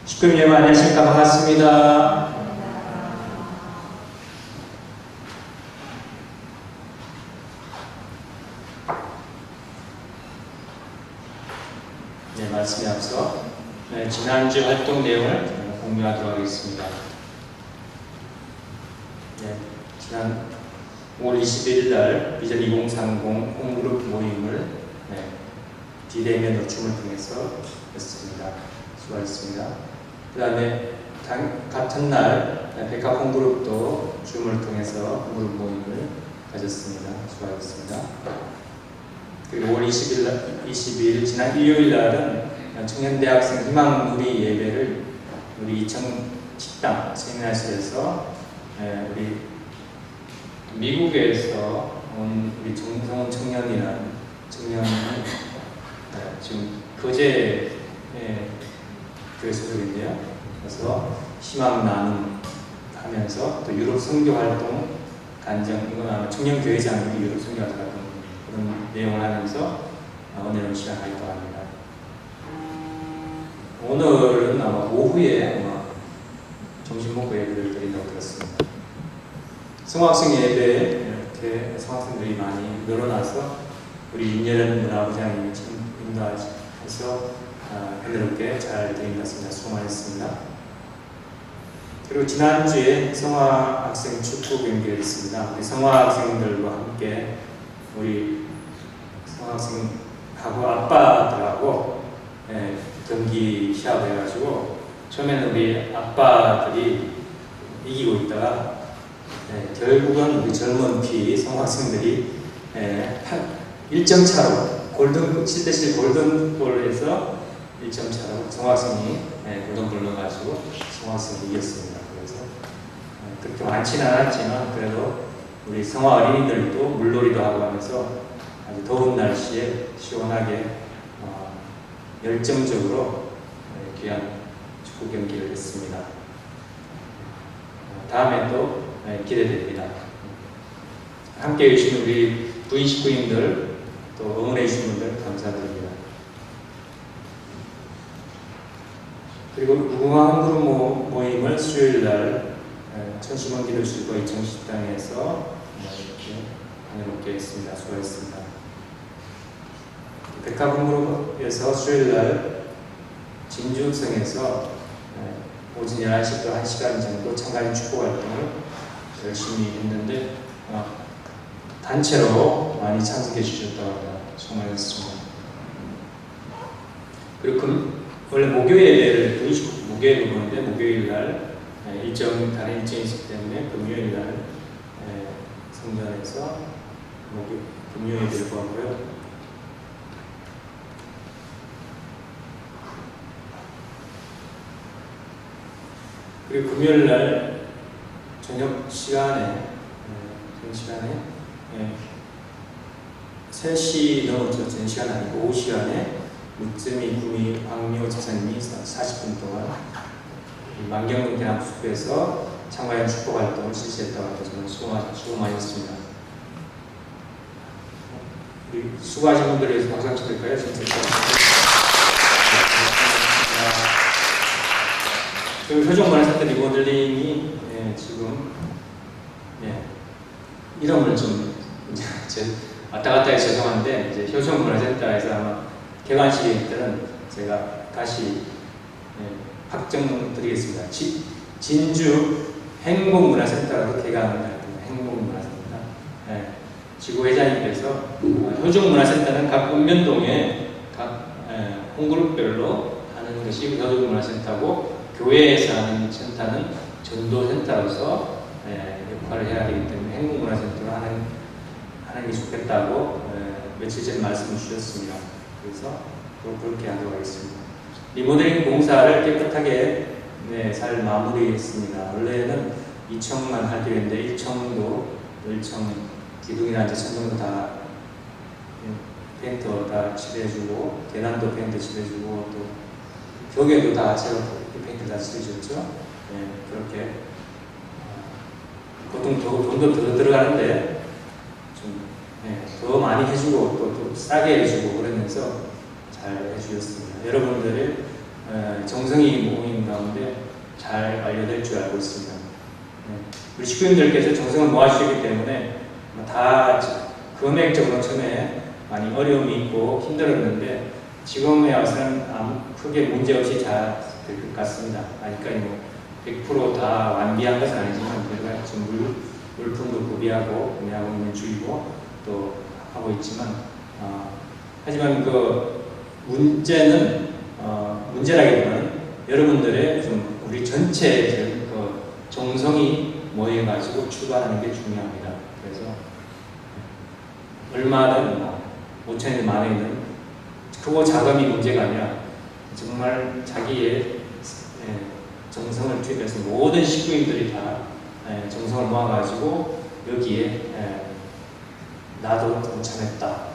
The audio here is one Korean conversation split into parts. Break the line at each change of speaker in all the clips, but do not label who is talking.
주님 여러분 안녕하십니까. 반갑습니다. 네, 말씀에 앞서 지난주 활동 내용을 공유하도록 하겠습니다. 네, 지난 5월 21일 날 비전 2030 홈그룹 모임을 디데이의 노춤을 통해서 했습니다. 수고하셨습니다. 그 다음에 같은 날 백합 홈그룹도 줌을 통해서 홈그룹 모임을 가졌습니다. 수고하셨습니다. 그리고 5월 22일 지난 일요일 날은 청년대학생 희망누리 예배를 우리 이청 식당 세미나실에서 우리 미국에서 온 우리 정성훈 청년이라는 청년이 지금 거제 교회 소속인데요. 그래서 희망 나눔하면서 또 유럽 선교 활동 간증, 이건 아마 청년 교회장이 유럽 선교 활동 그런 내용을 하면서 은혜로운 시간 활동합니다. 오늘은 아마 오후에 점심 먹고 예배를 드린다고 들었습니다. 성화학생 예배에 이렇게 성학생들이 많이 늘어나서 우리 임예련 문화부장님이 인도하셔서 은혜롭게 잘 드린 것 같습니다. 수고 많으셨습니다. 그리고 지난주에 성화학생 축구 경기가 있습니다. 우리 성화학생들과 함께 우리 성화학생하고 아빠들하고 경기 시합을 해가지고 처음에는 우리 아빠들이 이기고 있다가 결국은 우리 젊은 피 성화학생들이 1점 차로 7대7 골든골을 해서 1점 차로 성화학생이 골든골을 넣어가지고 성화학생이 이겼습니다. 그래서 그렇게 많지는 않았지만 그래도 우리 성화 어린이들도 물놀이도 하고 하면서 아주 더운 날씨에 시원하게 열정적으로 귀한 축구 경기를 했습니다. 다음에 또 기대됩니다. 함께 해주신 우리 부인 식구님들 또 응원해 주신 분들 감사드립니다. 그리고 무궁화 홈그룹 모임을 수요일날 천심원 기도실과 이청식당에서 이렇게 은혜롭게 했습니다. 수고하셨습니다. 백합 홈그룹에서 수요일날 진주성에서 오전 11시부터 1시간 정도 참가인 축구 활동을 열심히 했는데 단체로 많이 참석해 주셨다고 합니다. 수고하셨습니다. 그리고 원래 목요일 예배를 목요일로 보는데 목요일날 다른 일정이 있기 때문에 금요일날 성전에서 금요 예배를 보았고요. 그리고 금요일날 저녁 시간에 3시 넘었죠. 전 시간 아니고 오후 시간에 무쯤이 구미 황미호 지사님이 40분 동안 만경동 대학숲에서 참가연 축복 활동을 실시했다고 합니다. 정말 수고 많이 했습니다. 우리 수고하신 분들에 대해서 박수 한번 드릴까요? 진짜. 그리고 효종문화센터 리모델링이 지금 이름을 좀 왔다 갔다 해서 죄송한데 이제 효종문화센터에서 아마 개관식일 때는 제가 다시 확정드리겠습니다. 진주 행복문화센터로 개관을 할 겁니다. 행복문화센터. 지구회장님께서 효종문화센터는 각 읍면동에 각 홈그룹별로 하는 것이 효종문화센터고 교회에서 하는 센터는 전도센터로서 역할을 해야 되기 때문에 행복문화센터로 하는 게 좋겠다고 며칠 전에 말씀을 주셨습니다. 그래서 그렇게 하도록 하겠습니다. 리모델링 공사를 깨끗하게 잘 마무리했습니다. 원래는 2층만 하기로 했는데 1층도 1층 기둥이나 천정도 다 페인트 다 칠해주고 계단도 페인트 칠해주고 또 벽에도 다 제가 페인트 다 칠해줬죠. 그렇게 보통 돈도 더 들어가는데 좀 더 많이 해주고 또 싸게 해주고 그러면서 잘 해주셨습니다. 여러분들의 정성이 모인 가운데 가운데 잘 완료될 줄 알고 있습니다. 우리 식구님들께서 정성을 모아주시기 때문에 다 금액적으로 처음에 많이 어려움이 있고 힘들었는데 지금에 와서는 크게 문제없이 잘 될 것 같습니다. 그러니까 100%다 완비한 것은 아니지만 저희가 지금 물품도 구비하고 구매하고 있는 중이고 또 하고 있지만 하지만 그 문제는 문제라기보다는 여러분들의 좀 우리 전체 그 정성이 모여가지고 출발하는 게 중요합니다. 그래서 얼마든 5천이든 만원이든 크고 작음이 문제가 아니라 정말 자기의 정성을 투입해서 모든 식구인들이 다 정성을 모아가지고 여기에 나도 동참했다,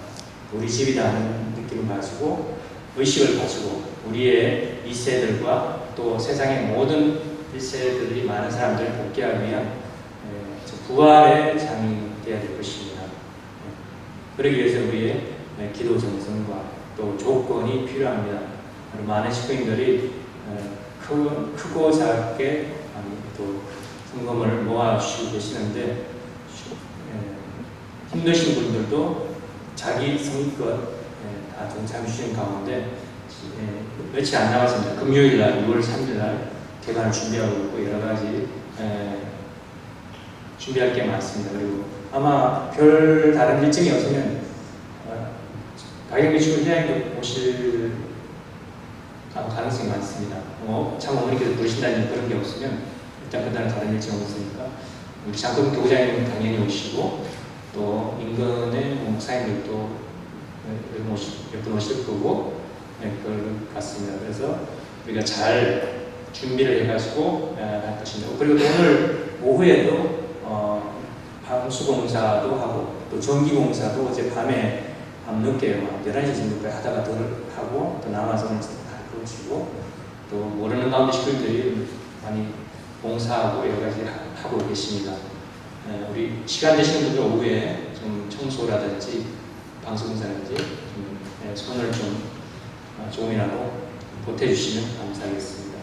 우리 집이다 하는 느낌을 가지고 의식을 가지고 우리의 2세들과 또 세상의 모든 1세들이 많은 사람들을 복귀하기 위한 부활의 장이 되어야 될 것입니다. 그러기 위해서 우리의 기도 정성과 또 조건이 필요합니다. 많은 식구인들이 크고 작게 또 성금을 모아주시고 계시는데 힘드신 분들도 자기 성의껏 다 동참해 주시는 가운데 며칠 안 남았습니다. 금요일날 6월 3일날 개관을 준비하고 있고 여러 가지 준비할 게 많습니다. 그리고 아마 별 다른 일정이 없으면 박영미 친구 회장님도 오실 가능성이 많습니다. 참 어머니께서 부르신다는 그런 게 없으면 일단 그날은 다른 일정이 없으니까 우리 장금 교장님 당연히 오시고 또 인근의 목사님들도 몇 분 오실 거고 그럴 같습니다. 그래서 우리가 잘 준비를 해가지고 할 것입니다. 그리고 오늘 오후에도 방수공사도 하고 또 전기공사도 어제 밤에 밤늦게 11시 정도까지 하다가 더 하고 또 남아서 치고 또 모르는 가운데 식구들이 많이 봉사하고 여러 가지 하고 계십니다. 우리 시간 되시는 분들 오후에 좀 청소라든지 방송사라든지 손을 좀 조금이라도 보태주시면 감사하겠습니다.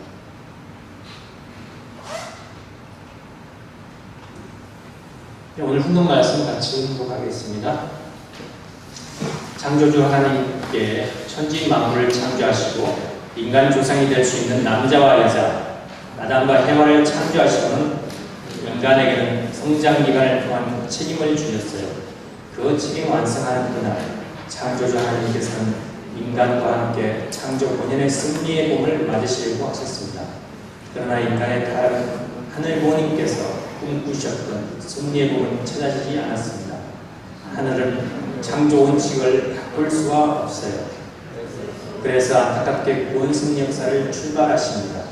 오늘 훈독 말씀 같이 훈독하겠습니다. 창조주 하나님께 천지 만물을 창조하시고 인간 조상이 될 수 있는 남자와 여자, 아담과 해와를 창조하시고는 인간에게는 성장 기간을 통한 책임을 주셨어요. 그 책임 완성하는 그날, 창조주 하나님께서는 인간과 함께 창조 본연의 승리의 봄을 맞으시려고 하셨습니다. 그러나 인간의 다른 하늘 부모님께서 꿈꾸셨던 승리의 봄은 찾아지지 않았습니다. 하늘은 창조 원칙을 바꿀 수가 없어요. 그래서 안타깝게 구원 승리 역사를 출발하십니다.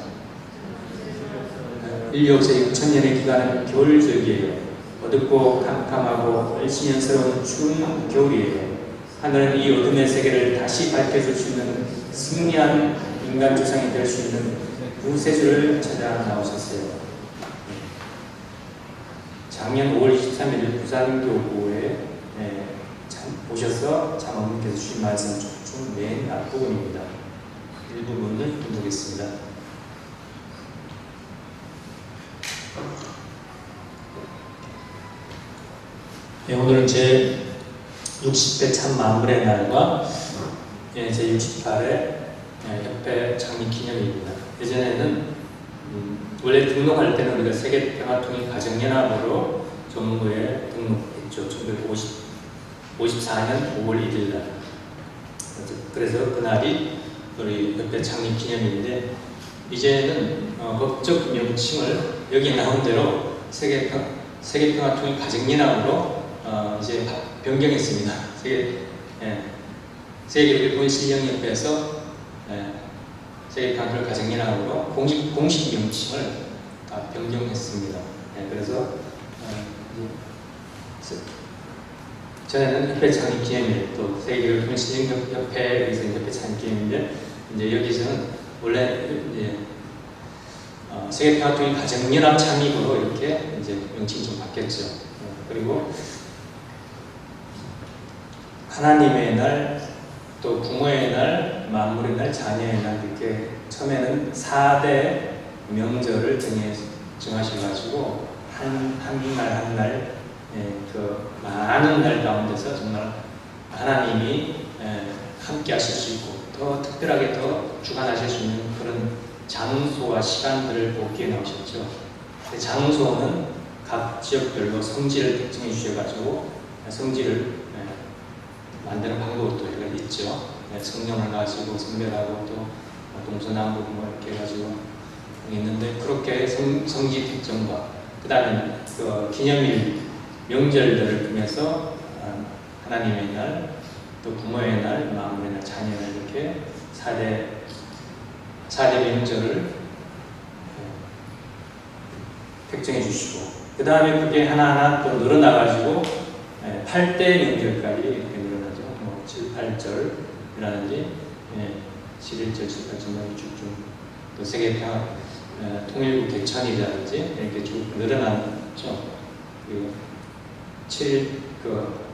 인류 역사 6천년의 기간은 겨울적이에요. 어둡고 캄캄하고 얼씨년스러운 추운 겨울이에요. 하늘은 이 어둠의 세계를 다시 밝혀줄 수 있는 승리한 인간 조상이 될 수 있는 구세주를 찾아 나오셨어요. 작년 5월 23일 부산교구에 오셔서 장로님께서 주신 말씀 중 맨 앞부분입니다. 일부분을 보겠습니다. 오늘은 제 60회 참 만물의 날과 제 68회 협회 창립 기념일입니다. 예전에는 원래 등록할 때는 우리가 세계평화통일 가정연합으로 정부에 등록했죠. 1954년 5월 1일 날. 그래서 그날이 우리 협회 창립 기념일인데 이제는 법적 명칭을 여기 나온 대로 세계평화통일 가정연합으로 이제 변경했습니다. 세계일본실령협회에서 세계평화통일 가정연합으로 공식 명칭을 변경했습니다. 그래서 전에는 협회 창립 기념일, 또 세계일본실령협회에서 협회 창립 기념일인데 이제 여기서는 원래 이제 세계평화통일 가정연합 창립으로 이렇게 이제 명칭이 좀 바뀌었죠. 그리고 하나님의 날, 또 부모의 날, 만물의 날, 자녀의 날 이렇게 처음에는 4대 명절을 정하셔가지고 한 날 한 날 그 많은 날 가운데서 정말 하나님이 함께 하실 수 있고 더 특별하게 더 주관하실 수 있는 그런 장소와 시간들을 보기에 나오셨죠. 장소는 각 지역별로 성지를 특정해 주셔가지고 성지를 만드는 방법도 있죠. 성령을 가지고 성별하고 또 동서남북 뭐 이렇게 해가지고 있는데 그렇게 성지 특정과 그 다음에 그 기념일 명절들을 통해서 하나님의 날, 또 부모의 날, 마음의 날, 자녀의 날 이렇게 4대 명절을 특정해 주시고 그 다음에 그게 하나하나 또 늘어나가지고 8대 명절까지 이렇게 늘어나죠. 뭐 7, 8절이라든지 11절, 18절 쭉쭉 또 세계평화 통일부 개천이라든지 이렇게 쭉 늘어나죠. 그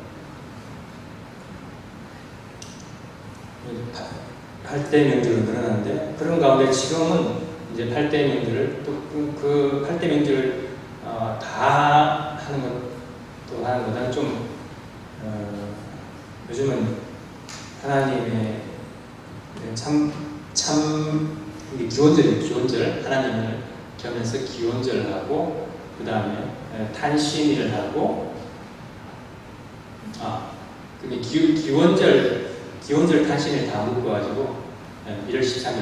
8대 명절로 늘어나는데 그런 가운데 지금은 이제 8대 명절을 또 그 8대 명절을 다 하는 것보다는 좀 요즘은 하나님의 참 기원절 하나님을 겸해서 기원절을 하고 그 다음에 탄신일을 하고 그게 기원절 탄신일 다 묶어가지고 1월 13일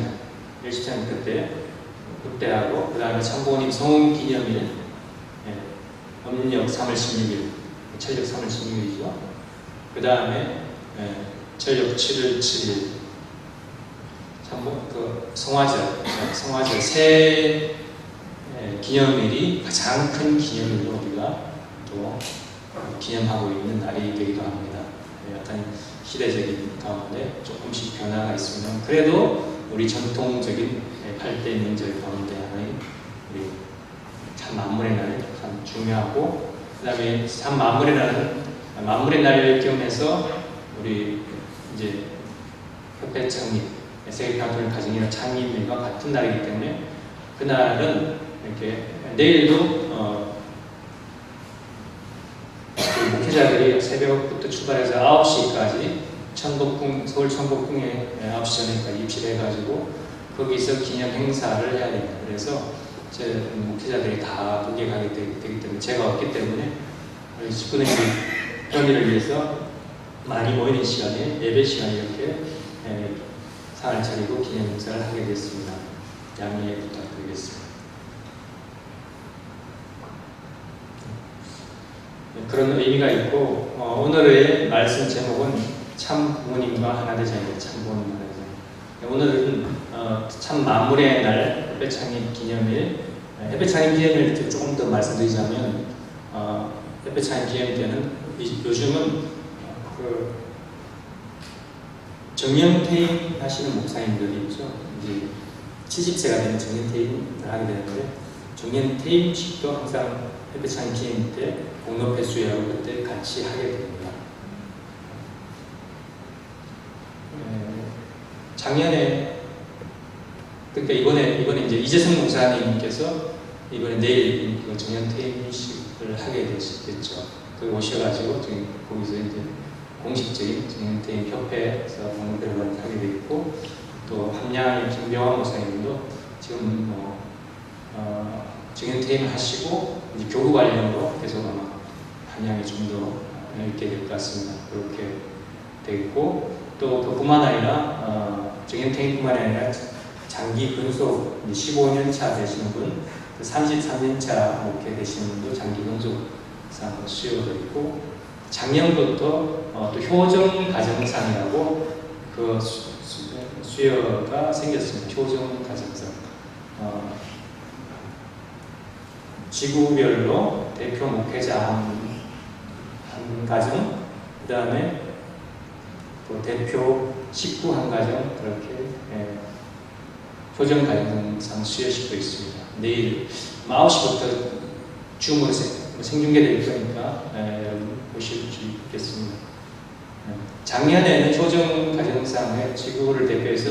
그때 하고 그 다음에 참부모님 성원 기념일 음력 3월 16일 철력 3월 16일이죠. 그 다음에 철력 7월 7일 성화절 새 기념일이 가장 큰 기념일로 우리가 또 기념하고 있는 날이 되기도 합니다. 약간 시대적인 가운데 조금씩 변화가 있으면 그래도 우리 전통적인 8대 명절 가운데 하나의 우리 참 만물의 날 참 중요하고 그 다음에 참 만물의 날을 기념해서 우리 이제 협회 창립 세계평화통일 가정이나 창립일과 같은 날이기 때문에 그날은 이렇게 내일도 목회자들이 새벽부터 출발해서 9시까지 서울 천복궁에 9시 전에까지 입실해가지고 거기서 기념 행사를 해야 됩니다. 그래서 제 목회자들이 다 거기에 가게 되기 때문에 제가 없기 때문에 직분의 편의를 위해서 많이 모이는 시간에 예배 시간에 이렇게 상을 차리고 기념 행사를 하게 됐습니다. 양해 부탁드리겠습니다. 그런 의미가 있고 오늘의 말씀 제목은 참 부모님과 하나 되자입니다. 참 부모님과 하나 되자. 오늘은 참 만물의 날 협회 창립 기념일 협회 창립 기념일 조금 더 말씀드리자면 협회 창립 기념일 때는 요즘은 그 정년퇴임 하시는 목사님들이 있죠. 이제 70세가 되면 정년퇴임을 하게 되는데 정년퇴임식도 항상 협회 창립 기념일 때 공동회 수회하고 그때 같이 하게 됩니다. 작년에 그러니까 이번에 이제 이재성 목사님께서 이번에 내일 정년퇴임식을 하게 됐죠. 그 오셔가지고 지금 거기서 이제 공식적인 정년퇴임 협회에서 공동회를 하게 돼 있고 또 함양의 김병환 목사님도 지금 정년퇴임 하시고 이제 교구 관련으로 계속 아마 함양에 좀 더 있게 될 것 같습니다. 그렇게 되겠고 또 그뿐만 아니라 정년퇴임뿐만 아니라 장기 근속 15년차 되시는 분, 33년차 목회 되시는 분도 장기 근속상 수여도 있고 작년부터 또 효정 가정상이라고 그 수여가 생겼습니다. 효정 가정상 지구별로 대표 목회자 한 가정, 그 다음에 또 대표 식구 한 가정 그렇게 효정 가정상 수여식도 있습니다. 내일 9시부터 줌으로 생중계될 거니까 여러분 보실 수 있겠습니다. 작년에는 효정 가정상에 지구를 대표해서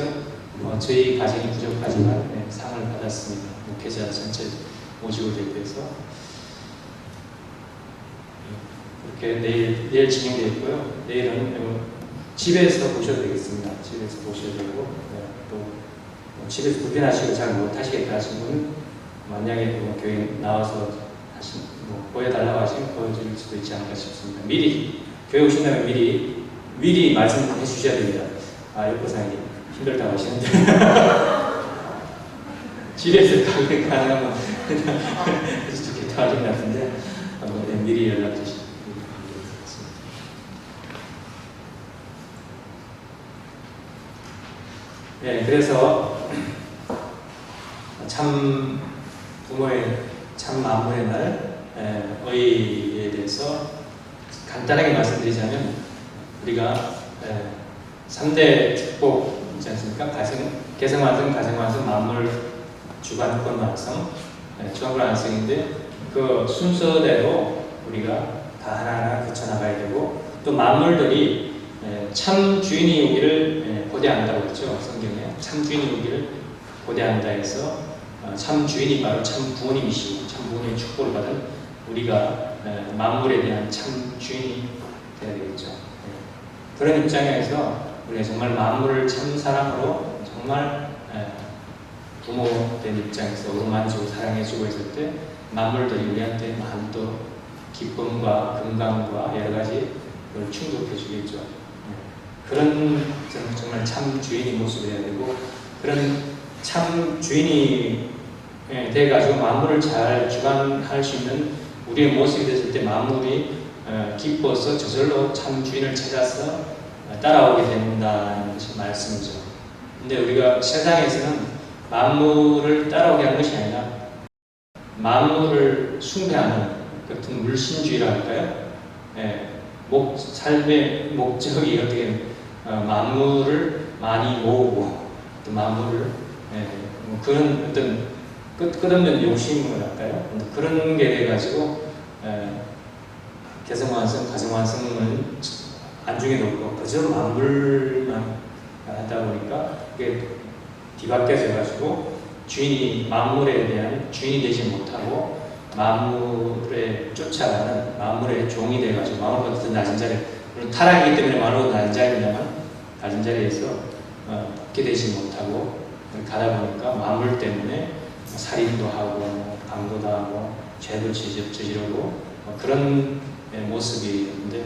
저희 가정이 부족하지만 상을 받았습니다. 목회자 전체 모집을 대표해서 이렇게 내일 진행되어 있고요. 내일은 집에서 보셔도 되겠습니다. 집에서 보셔야 되고 또 집에서 불편하시고 잘 못하시겠다 하신 분은 만약에 교회 나와서 다시 보여달라고 하시면 보여줄 수도 있지 않을까 싶습니다. 미리 교회 오신다면 미리 말씀해 주셔야 됩니다. 옆보상이 힘들다고 하시는데 집에서 가능하면 좋겠다 하신 것 같은데 미리 연락 주시면 그래서 참 부모의 참 만물의 날 의에 대해서 간단하게 말씀드리자면 우리가 3대 축복 있지 않습니까? 개성완성, 가정완성, 만물 주관권 완성, 주관권 완성인데 그 순서대로 우리가 다 하나하나 거쳐나가야 되고 또 만물들이 참 주인이 오기를 고대한다고 그랬죠. 성경에 참 주인이 오기를 고대한다 해서 참 주인이 바로 참 부모님이시고 참 부모님의 축복을 받은 우리가 만물에 대한 참 주인이 되어야 되겠죠. 그런 입장에서 우리가 정말 만물을 참 사랑으로 정말 부모된 입장에서 어루만지고 사랑해주고 있을 때 만물들이 우리한테 마음도 기쁨과 건강과 여러 가지 걸 충족해 주겠죠. 그런 정말 참 주인이 모습이어야 되고 그런 참 주인이 돼가지고 만물을 잘 주관할 수 있는 우리의 모습이 됐을 때 만물이 기뻐서 저절로 참 주인을 찾아서 따라오게 된다는 것이 말씀이죠. 근데 우리가 세상에서는 만물을 따라오게 하는 것이 아니라 만물을 숭배하는 같은 물신주의라 할까요? 삶의 목적이 어떻게 만물을 많이 모으고 또 만물을 그런 어떤 끝없는 욕심을 할까요? 그런 게 돼가지고 개성완성, 가정완성은 안중에 놓고 그저 만물만 하다 보니까 그게 뒤바뀌어져가지고 주인이 만물에 대한 주인이 되지 못하고 만물에 쫓아가는 만물의 종이 돼가지고 만물보다 더 낮은 자리 물론 타락이기 때문에 만물보다 낮은 자리입니다만 낮은 자리에서 붙게 되지 못하고 가다 보니까 만물 때문에 살인도 하고 강도도 하고 죄도 저지르고 그런 모습인데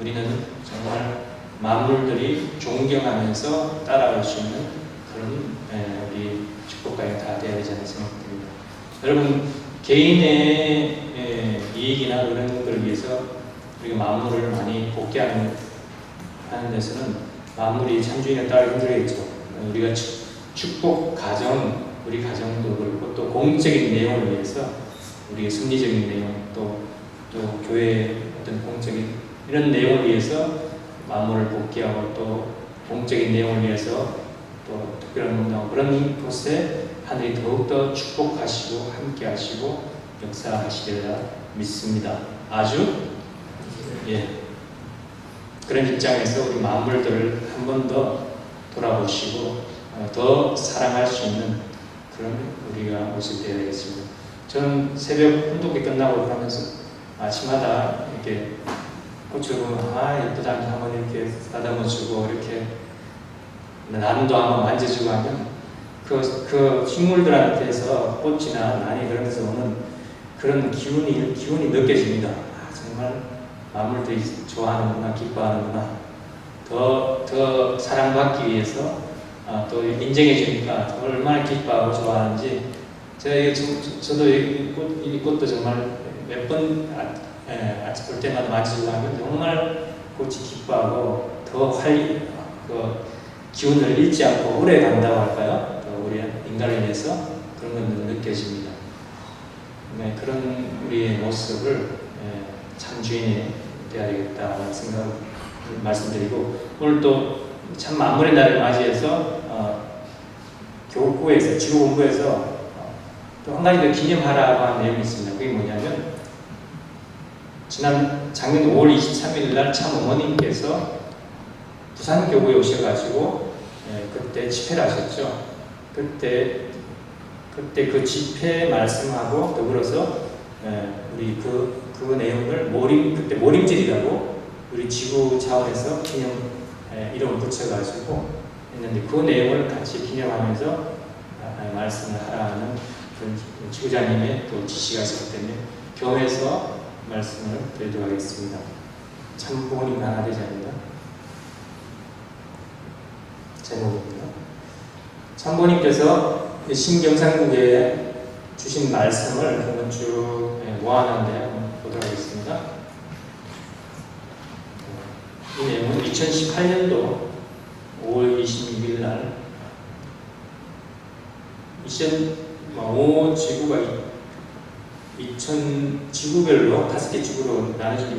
우리는 정말 만물들이 존경하면서 따라갈 수 있는 그런 우리 축복가가 다 되어야 되지 않나 생각됩니다. 여러분 개인의 이익이나 그런 것을 위해서 우리가 만물을 많이 복귀하는 데서는 만물이 참주인에 따라 힘들겠죠. 우리가 축복 가정, 우리 가정도 그렇고 또 공적인 내용을 위해서 우리의 승리적인 내용 또 교회의 어떤 공적인 이런 내용을 위해서 만물을 복귀하고 또 공적인 내용을 위해서 또 특별한 문당 그런 곳에 하늘이 더욱더 축복하시고 함께 하시고 역사하시리라 믿습니다. 아주 그런 입장에서 우리 만물들을 한 번 더 돌아보시고 더 사랑할 수 있는 그런 우리가 모습이 되어야 되겠습니다. 저는 새벽 혼독이 끝나고 그러면서 아침마다 이렇게 꽃을 보면 예쁘다 한번 이렇게 다듬어주고 이렇게 나무도 한번 만져주고 하면 그 식물들한테서 꽃이나 난이 그러면서 오는 그런 기운이 느껴집니다. 정말 만물들이 좋아하는구나, 기뻐하는구나. 더 사랑받기 위해서 또 인정해 주니까 얼마나 기뻐하고 좋아하는지 저도 이 꽃도 정말 몇 번 볼 때마다 만지고 하면 정말 꽃이 기뻐하고 더 기운을 잃지 않고 오래 간다고 할까요? 우리 인간을 위해서 그런 건 느껴집니다. 그런 우리의 모습을 참 주인이 되어야 되겠다는 생각을 말씀드리고 오늘 또 참 만물의 날을 맞이해서 교구에서 지구본부에서 또 한 가지 더 기념하라고 하는 내용이 있습니다. 그게 뭐냐면 지난 작년 5월 23일 날 참 어머님께서 부산 교구에 오셔가지고 그때 집회를 하셨죠. 그때 그 집회 말씀하고 더불어서 우리 그 내용을 그때 모림질이라고 우리 지구 차원에서 기념 이름을 붙여가지고 했는데 그 내용을 같이 기념하면서 말씀을 하라는 그 지구자님의 또 지시가 있었기 때문에 교회에서 말씀을 드리도록 하겠습니다. 참부모님 하나 되지 않는다. 제목입니다. 참부모님께서 신경상국에 주신 말씀을 한번 쭉 모아놨는데 한번 보도록 하겠습니다. 이 내용은 2018년도 5월 26일 날 지구가 지구별로 5개 지구로 나눠지고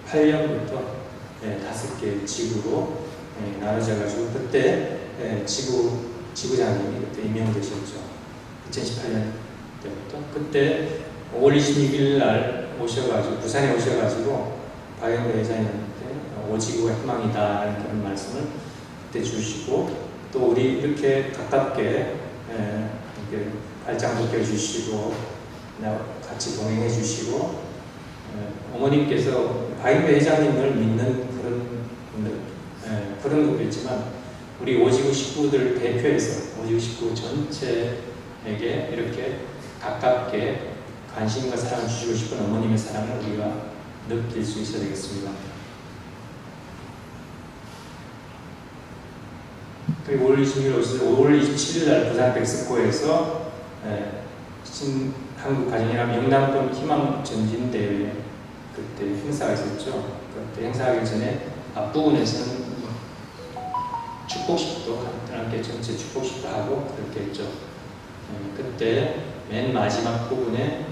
2018년부터 5개 지구로 나눠져가지고 그때 지구장님이 그때 임명되셨죠. 2018년 때부터 그때 5월 26일 날 부산에 오셔가지고 박영배 회장님한테 오지구가 희망이다 그런 말씀을 그때 주시고 또 우리 이렇게 가깝게 발장도 껴주시고 같이 동행해 주시고 어머님께서 박영배 회장님을 믿는 그런 것도 있지만 우리 오지구 식구들 대표해서 오지구 식구 전체에게 이렇게 가깝게 관심과 사랑을 주시고 싶은 어머님의 사랑을 우리가 느낄 수 있어야 되겠습니다. 그리고 5월 27일 날 부산 백스코에서 한국 가정이랑 영남권 희망 전진대회 그때 행사가 있었죠. 그때 행사하기 전에 앞부분에서는 축복식도 함께 전체 축복식도 하고 그렇게 했죠. 그때 맨 마지막 부분에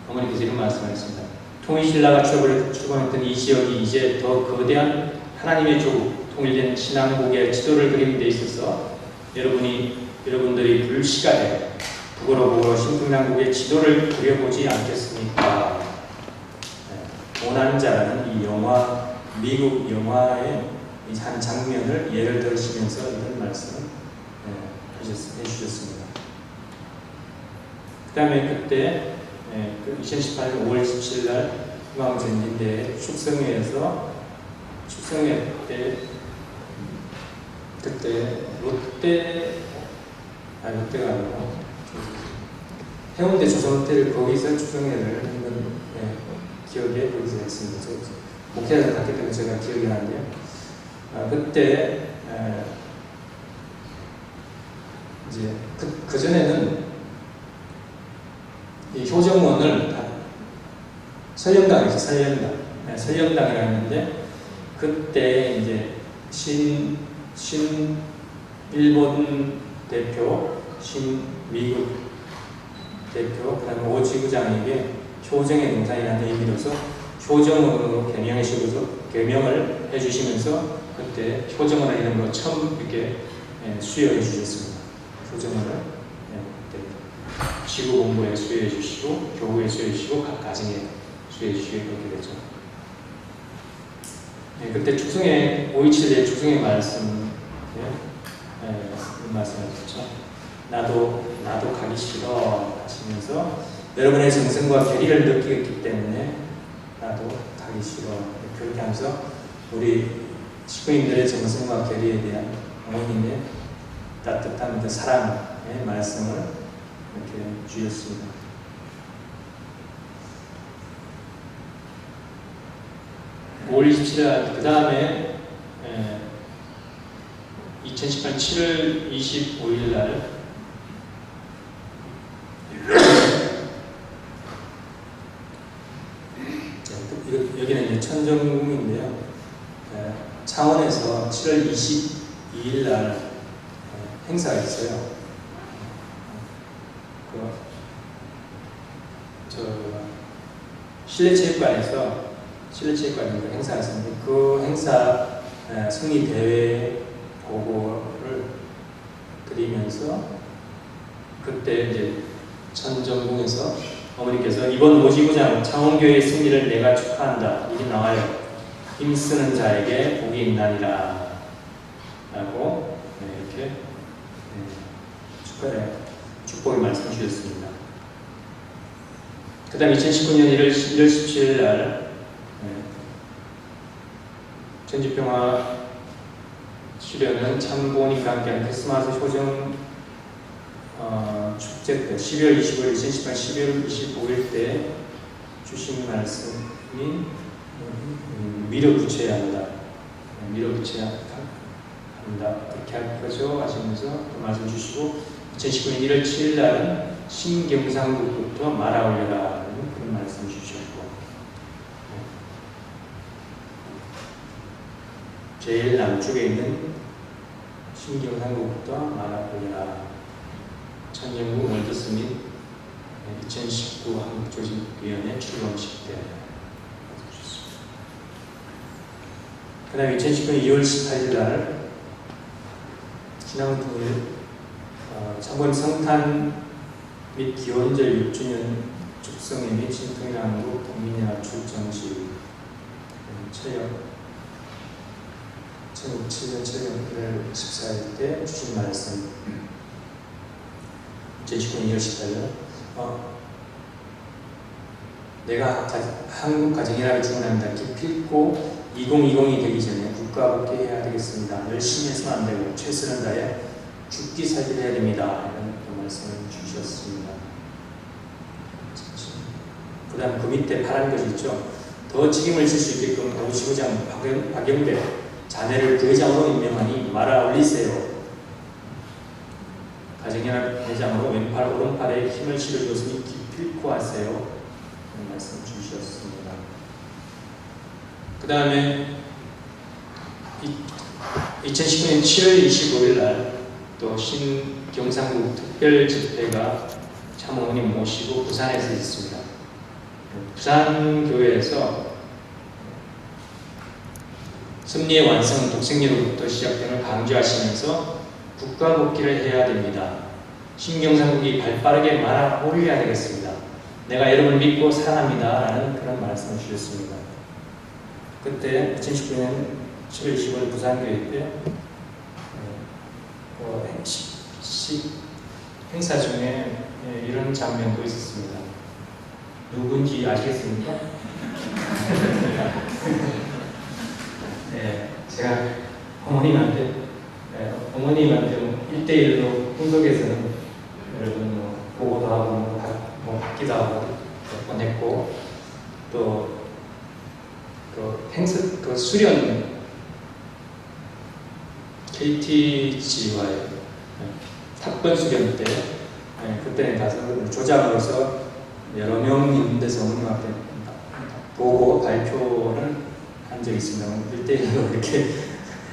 어머니께서 이런 말씀하셨습니다. 통일신라가 출범했던 이 지역이 이제 더 거대한 하나님의 조국, 통일된 신앙국의 지도를 그리는 데 있어서 여러분들이 불시간에 북으로 신통남국의 지도를 그려보지 않겠습니까? 고난자라는 이 영화, 미국 영화의 한 장면을 예를 들으시면서 이런 말씀을 해주셨습니다. 그 다음에 그때 2018년 5월 17일 날 희망전진대 축성회 때 그때 롯데가 아니고 해운대 조선호텔 거기서 축성회를 한번 기억에 거기서 했습니다. 목회자를 갔기 때문에 제가 기억이 나는데요. 그때 이제 그 전에는 이 효정원을 설령당이죠. 설령당이라 했는데 그때 이제 일본 대표, 미국 대표, 그 다음에 오지구장에게 효정의 동산이라는 의미로서 효정원으로 개명을 해주시면서 그때 효정원의 이름으로 처음 이렇게 수여해 주셨습니다. 효정원을 지구본부에 수여해 주시고 교구에 수여해 주시고 각 가정에 수여해 주시게 그렇게 되죠. 그때 축성회 5.27의 축성회 말씀 말씀하셨죠. 나도 가기 싫어 하시면서 여러분의 정성과 결의를 느끼기 때문에 나도 가기 싫어 그렇게 하면서 우리 식구님들의 정성과 결의에 대한 어머님의 따뜻한 그 사랑의 말씀을 이렇게 주셨습니다. (5월 27일) 그 다음에 2018년 7월 25일 날 여기는 이제 천정궁인데요. 창원에서 7월 22일 날 행사가 있어요. 실내체육관에서 행사가 있었는데 그 행사 승리 대회 보고를 드리면서 그때 이제 천정궁에서 어머니께서 이번 오지구장 창원교회의 승리를 내가 축하한다 이게 나와요. 힘쓰는 자에게 복이 있나니라 라고 이렇게 축복의 말씀을 주셨습니다. 그 다음 2019년 1월 17일 날 전지평화 수련은 참고니까 함께한 크리스마스 효정 축제 때 12월 25일 2018 12월 25일 때 주신 말씀이 밀어붙여야 한다. 밀어붙여야 한다. 어떻게 할 거죠? 하시면서 그 말씀 주시고 2019년 1월 7일 날은 신경상국부터 말아 올려라 하는 그런 말씀 주셨고 제일 남쪽에 있는 신경상국부터 말아 올려라. 천년국 월드스 및 2019 한국조직위원회 출범식 때 주셨습니다. 그 다음에 2019년 2월 18일 날 신앙통일 창건 성탄 및 기원절 6주년 축성회 및 신통일한국 국민연합 출정식 철역 2007년 철역 1월 14일 때 주신 말씀 2019년 2월 18일 내가 한국 가정이라고 주문합니다. 기필코 2020이 되기 전에 국가복귀해야 되겠습니다. 열심히 해서는 안 되고 최선을 다해 죽기 살기를 해야 됩니다. 이런 말씀을 주셨습니다. 그 다음 그 밑에 파란 것이 있죠. 더 책임을 질 수 있게끔 도지부장 박영배 자네를 부회장으로 임명하니 말아 올리세요. 가정연합 회장으로 왼팔 오른팔에 힘을 실어줬으니 기필코 하세요. 이런 말씀 주셨습니다. 그 다음에 2019년 7월 25일 날 또 신경상국 특별집회가 참모님 모시고 부산에서 있습니다. 부산교회에서 섭리의 완성 독생리로부터 시작됨을 강조하시면서 국가복귀를 해야 됩니다. 신경상국이 발빠르게 말아 올려야 되겠습니다. 내가 여러분을 믿고 사랑합니다. 라는 그런 말씀을 주셨습니다. 그때 2019년 7월 25일 부산교회 때 행사 중에 이런 장면도 있었습니다. 누군지 아시겠습니까? 네, 제가 어머님한테 1대1로 풍속에서는 여러분 보고도 하고 받기도 하고 몇 번 했고 또 그 수련 KTG와의 탑건 수련 때 그때는 가서 조장으로서 여러 명 있는 데서 어머님 앞에 보고 발표를 한 적이 있습니다. 1대1로 이렇게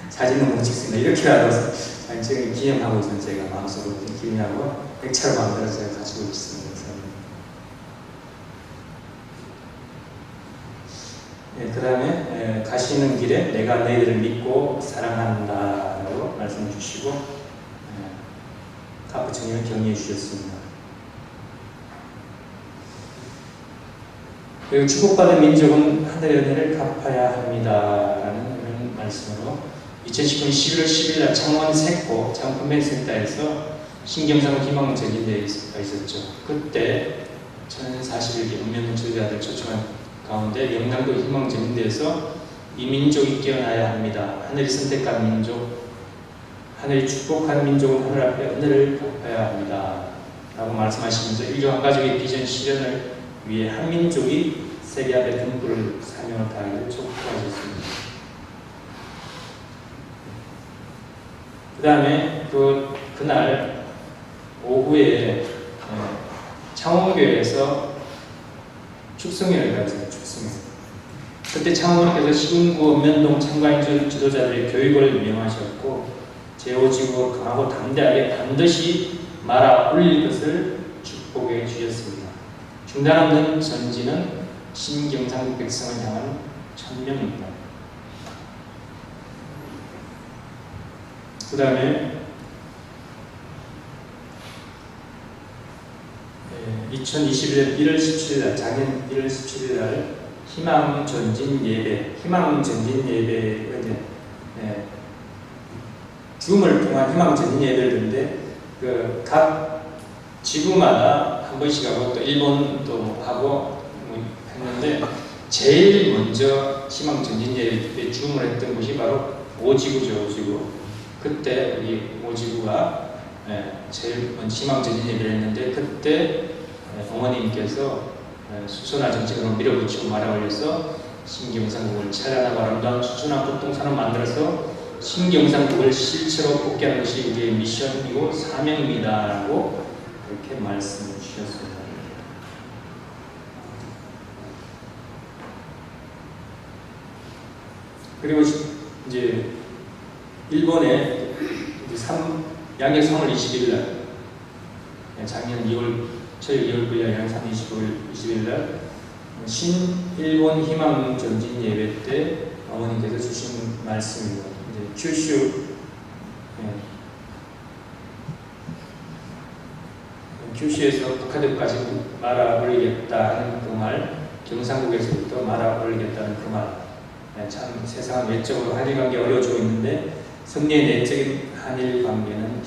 사진은 못 찍습니다. 이렇게라도 사진 기념하고 있어요. 제가 마음속으로 기념하고 백차로 만들어서 제가 가지고 있습니다. 그 다음에 가시는 길에 내가 너희들을 믿고 사랑한다 라고 말씀 주시고 카푸치노를 격려해 주셨습니다. 그리고 축복받은 민족은 하늘의 은혜를 갚아야 합니다 라는 그런 말씀으로 2019년 11월 10일 날 창원 세포 창건벤센터에서 신경상국 희망적인 데가 있었죠. 그때 1041개 읍면 전도자들 초청한 가운데 영남도 희망전인대에서 이 민족이 깨어나야 합니다. 하늘이 선택한 민족, 하늘이 축복한 민족은 하늘 앞에 은혜를 갚아야 합니다. 라고 말씀하시면서 인류 한 가족의 비전 실현을 위해 한 민족이 세계 앞에 등불을 사명을 다하기를 촉구하셨습니다. 그 다음에 그날 오후에 창원교회에서 축성회를 가졌어요. 축성회. 그때 창원께서 시군구 읍면동 참가인 지도자들의 교육을 명하셨고 제5지구 강하고 담대하게 반드시 말아 올릴 것을 축복해 주셨습니다. 중단 없는 전진은 신경상국 백성을 향한 천명입니다. 그 다음에 2021년 1월 17일 날, 작년 1월 17일 날 희망 전진 예배, 희망 전진 예배가 이제 줌을 통한 희망 전진 예배를 드는데 각 지구마다 한 번씩 하고 또 일본도 하고 했는데 제일 먼저 희망 전진 예배 줌을 했던 곳이 바로 오지구죠, 오지구. 그때 우리 오지구가 제일 먼저 희망 전진 예배를 했는데 그때 어머님께서 수선화 정책으로 밀어붙이고 말아 올려서 신경상국을 찬란하고 아름다운 수선화 북동산을 만들어서 신경상국을 실체로 복귀하는 것이 우리의 미션이고 사명입니다 라고 이렇게 말씀을 주셨습니다. 그리고 이제 일본의 양력 3월 20일 날 작년 7월 2월 9일 양 3월 20일 날 신일본 희망 전진 예배 때 어머니께서 주신 말씀입니다. 이제 큐슈에서 북한에까지 말아 올리겠다 하는 그 말, 경상국에서부터 말아 올리겠다는 그 말. 참 세상은 외적으로 한일 관계 어려워지고 있는데 성리의 내적인 한일 관계는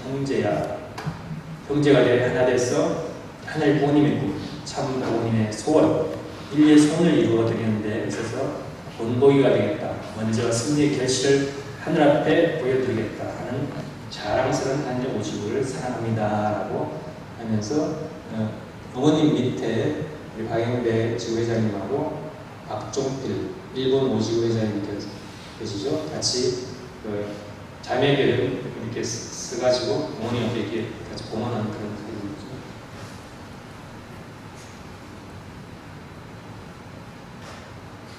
형제가 돼 하나 돼서 하나님 부모님의 꿈, 참 부모님의 소원, 인류의 소원을 이루어드리는 데 있어서 본보기가 되겠다. 먼저 승리의 결실을 하늘 앞에 보여드리겠다 하는 자랑스러운 한일 오지구를 사랑합니다 라고 하면서 어머님 밑에 우리 박영배 지구회장님하고 박종필 일본 오지구 회장님 계시죠? 같이 자매들을 이렇게 써가지고 어머니 옆에 이렇게 같이 봉헌하는 그런 사진이죠.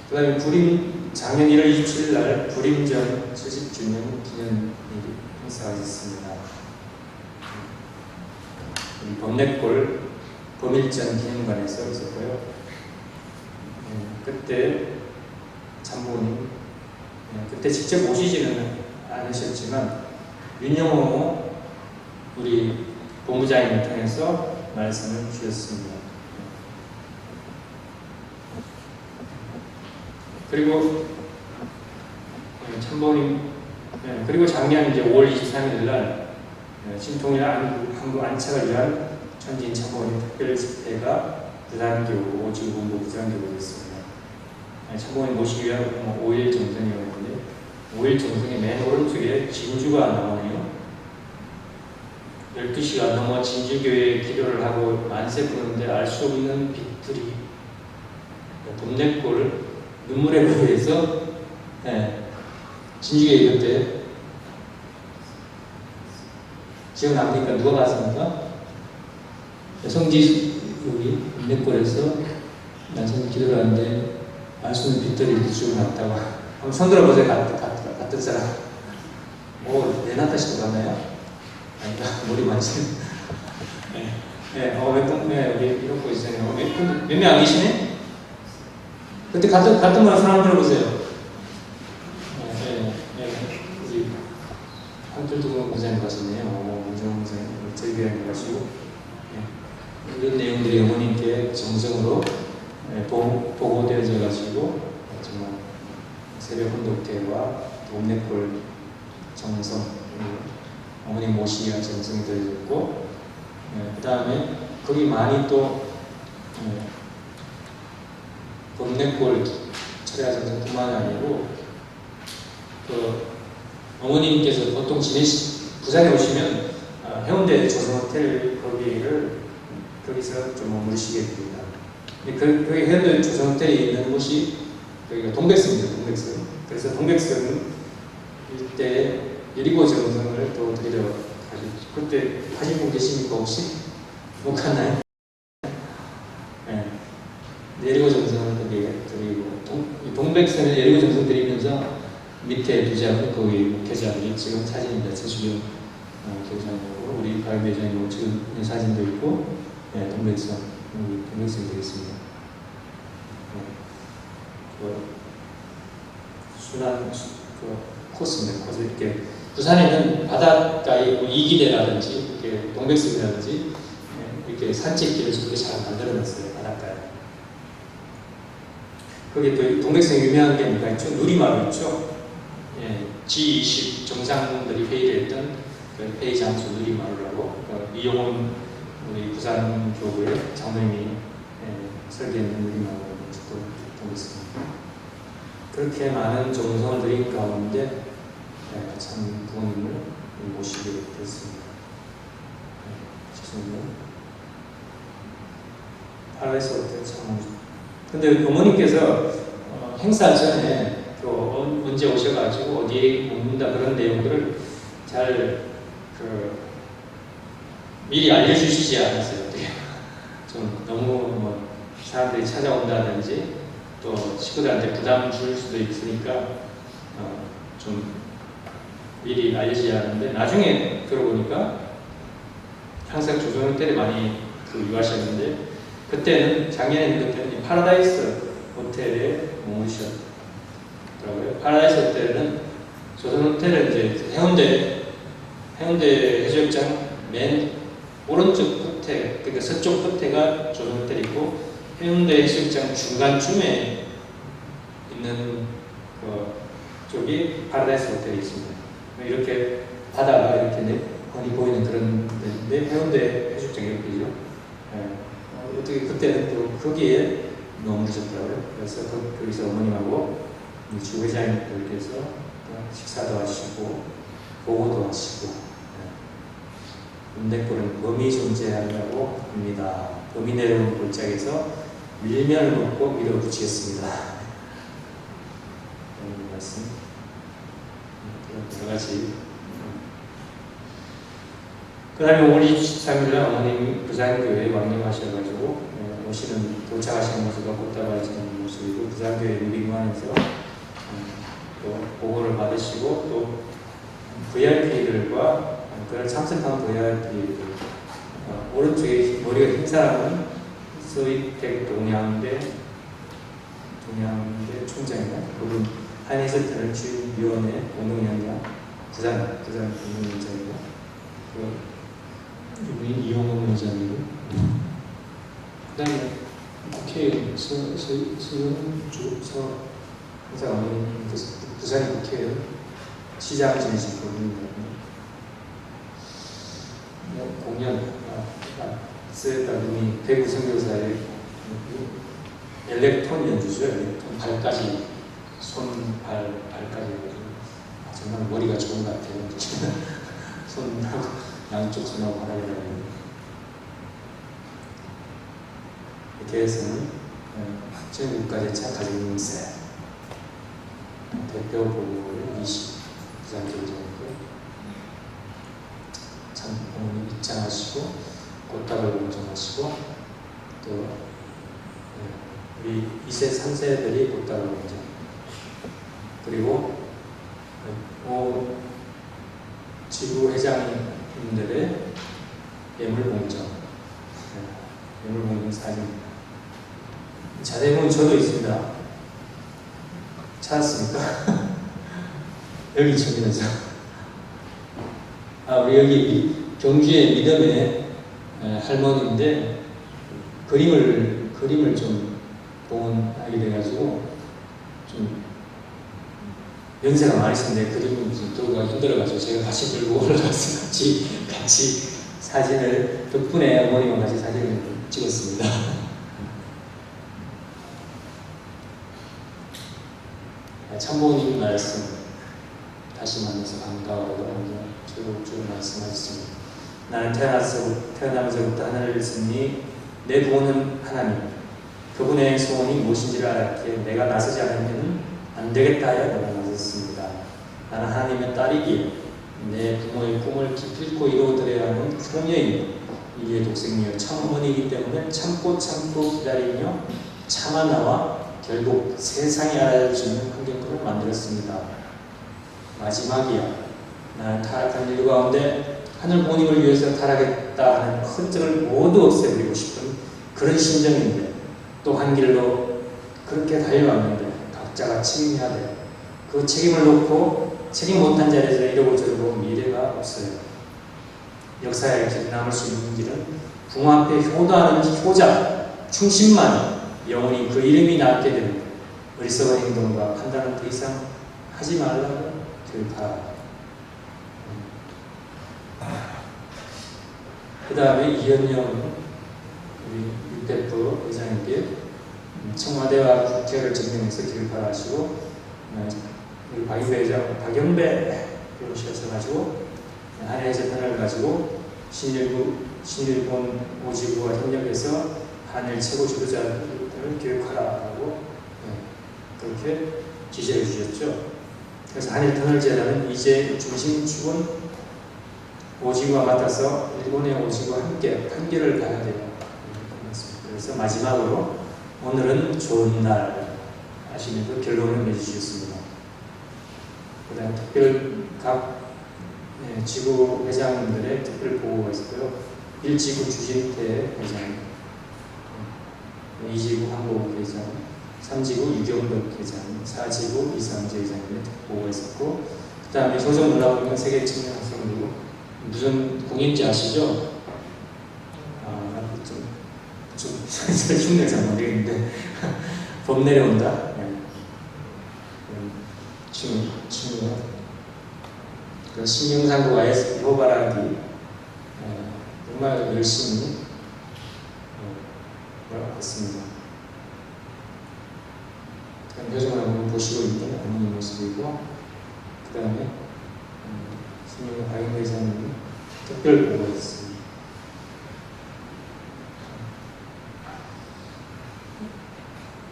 그 다음에 작년 1월 27일 날 불임전 70주년 기념 행사가 있습니다. 범내골 범일전 기념관에서 있었고요. 그때 참부모님 그때 직접 오시지는 않으셨지만 윤영호 우리 본부장님을 통해서 말씀을 주셨습니다. 그리고 참부모님 그리고 작년 이제 5월 23일 날 신통일 한국 안착을 위한 천진 참부모님 특별 집회가 부산교구 오지구본부 부산교구였습니다. 참고인 모시기 위한 5일 정성이었는데 5일 정성의 맨 오른쪽에 진주가 나오네요. 12시가 넘어 진주교회에 기도를 하고 만세 부르는데 알 수 없는 빛들이 봄내골 눈물의 거리에서 진주교회 그때 기억납니까? 누가 봤습니까? 성지 여기 봄내골에서 만세 기도를 하는데 알 수 없는 빛들이 이렇게 쭉 났다고. 한번 손 들어보세요. 같은 사람. 레나타 씨도 봤나요? 아니다. 머리 만지는. 우리 이런 포지션이요. 몇 명 안 계시네? 그때 같은 분 사람 들어보세요. 우리 한필두분 부장님 가셨네요. 문정훈 부장님, 제비양님 가시고. 이런 내용들이 어머님께 정성으로 보고되어져 가지고 정말 새벽 혼독대와 봄내골 정성 어머니 모시기 위한 정성이 되어졌고 그 다음에 거기 많이 또 봄내골 철야 정성뿐만 아니고 어머님께서 보통 부산에 오시면 해운대 조선호텔 거기서 좀 머무르시게 됩니다. 거기 해운대 조선호텔에 있는 곳이 여기가 동백섬입니다. 동백섬. 그래서 동백섬 일대에 여리고 정성을 또 드리러 가셨죠. 그때 하신 분 계십니까 혹시? 못 갔나요? 여리고 정성을 거기에 드리고 동백섬에 여리고 정성 드리면서 밑에 두 장 거기 목회자들이 지금 사진입니다. 최수경 교사님하고 우리 박 회장님 지금 사진도 있고 동백섬 되겠습니다. 순환 코스입니다. 코스 이렇게 부산에는 바닷가에 이기대라든지 이렇게 동백섬이라든지 이렇게 산책길을 저렇게 잘 만들어놨어요. 바닷가에. 거기 또 동백성 유명한 게 뭐가 있죠? 누리마루 있죠? 예, G20 정상들이 회의를 했던 그 회의 장소 누리마루라고 이용훈 우리 부산교구의 장로님이 설계했는 누리마루라고 동백성. 그렇게 많은 정성을 들인 가운데 참 부모님을 모시게 됐습니다. 죄송해요. 파라다이스 호텔 참. 근데 어머니께서 행사 전에 또 언제 오셔가지고 어디에 묵는다 그런 내용들을 잘 미리 알려주시지 않았어요. 좀 너무 뭐 사람들이 찾아온다든지 또 식구들한테 부담 줄 수도 있으니까 좀 미리 알려지지 않았는데 나중에 들어보니까 항상 조선 호텔에 많이 유하셨는데 그때는 작년에 그때는 파라다이스 호텔에 머무르셨더라고요. 파라다이스 호텔은 조선 호텔은 이제 해운대 해수욕장 맨 오른쪽 끝에 그러니까 서쪽 끝에가 조선 호텔이고 해운대 해수욕장 중간쯤에 있는 쪽이 파라다이스 호텔이 있습니다. 이렇게 바다가 이렇게 훤히 보이는 그런 데인데 해운대 해수욕장이 이렇게죠. 어떻게 그때는 또 거기에 머무르셨더라고요. 그래서 거기서 어머님하고 주 회장님들께서 식사도 하시고 보고도 하시고 은대골은 범이 존재한다고 합니다. 범이 내려온 골짜기에서 밀면을 먹고 밀어붙이겠습니다. 이런 말씀. 여러 가지. 그 다음에 5월 23일 날 어머님 부산교회에 왕림하셔가지고 도착하시는 모습과 꽃다발 지는 모습이고 부산교회 유비관에서 또 보고를 받으시고 또 VIP들과 그걸 참석한 VIP들 오른쪽에 머리가 흰 사람은 서희택 동양대 총장이나 그분 한해설터널 주임위원회 공동위원장 부산 공동위원장이고 이용훈 의장이고 그 다음에 국회의원 서영주 항상 어머님 부산 국회의원 시장 지내신 분입니다. 공연 쓰였다더니 대구 선교사의 엘렉톤 연주죠. 엘렉톤 발까지 발까지 해가지고 정말 머리가 좋은 것 같아요. 손하고 양쪽 손하고 하라고 교회에서는 전국까지 가지고 있는 대표 보고를 20부장교장이고요. 참 어머니 입장하시고 꽃다발 공정하시고 또 우리 2세, 3세들이 꽃다발 공정 그리고 지부 회장님들의 예물공정 예물공정 사진 자대문 저도 있습니다. 찾았습니까? 여기 저기면서 우리 여기 경주의 믿음의 할머니인데 그림을 좀 봉헌하게 돼가지고 좀 연세가 많이 있었는데 그림을 들고 힘들어가지고 제가 같이 들고 올라가서 같이 사진을 덕분에 어머니와 같이 사진을 찍었습니다. 참모님 말씀 다시 만나서 반가워요. 쭉 말씀하셨습니다. 나는 태어나면서부터 하늘을 듣니 내 부모는 하나님 그분의 소원이 무엇인지를 알았기에 내가 나서지 않으면 안 되겠다 하여 내가 나섰습니다. 나는 하나님의 딸이기에 내 부모의 꿈을 기필코 이루어드려야 하는 소녀이며 이의 독생이며 참어머니이기 때문에 참고 기다리며 참아 나와 결국 세상이 알아주는 환경권을 만들었습니다. 마지막이야. 나는 타락한 인류 가운데 하늘 부모님을 위해서 타락했다 하는 흔적을 모두 없애버리고 싶은 그런 심정인데 또 한 길로 그렇게 달려왔는데 각자가 책임해야 돼요. 그 책임을 놓고 책임 못한 자리에서 이러고 저러고 미래가 없어요. 역사의 길 남을 수 있는 길은 부모 앞에 효도하는 효자, 충신만 영원히 그 이름이 낫게 됩니다. 어리석은 행동과 판단은 더 이상 하지 말라고 교육하라. 그 다음에 이현영 우리 유대부 회장에게 청와대와 국회를 점령해서 교육하라 하시고, 우리 박영배 오셔가지고 한해 재단을 가지고 신일본 오지구와 협력해서 한일 최고 지도자들을 교육하라고 그렇게 지시해 주셨죠. 그래서 한일 터널 재단은 이제 중심축은 오지구와 맡아서 일본의 오지구와 함께 판결을 가야 돼요. 그래서 마지막으로 오늘은 좋은 날 하시면서 결론을 내주셨습니다. 그 다음 각 지구 회장님들의 특별 보고가 있고요. 1지구 주진태 회장, 2지구 한국 회장, 3지구 유경덕 회장, 4지구 이상재 회장님의 보고가 있었고, 그 다음에 소정 올라오면 세계 청년 학생들고 무슨 공인지 아시죠? 좀 흉내 잘 모르겠는데 봄 내려온다. 춤이요. 그 신영상국와의 호발하기 정말 열심히 했습니다. 표정을 한번 보시고 있는 어머니 모습이고, 그 다음에 신영 박영배 회장님이 특별 보고했습니다.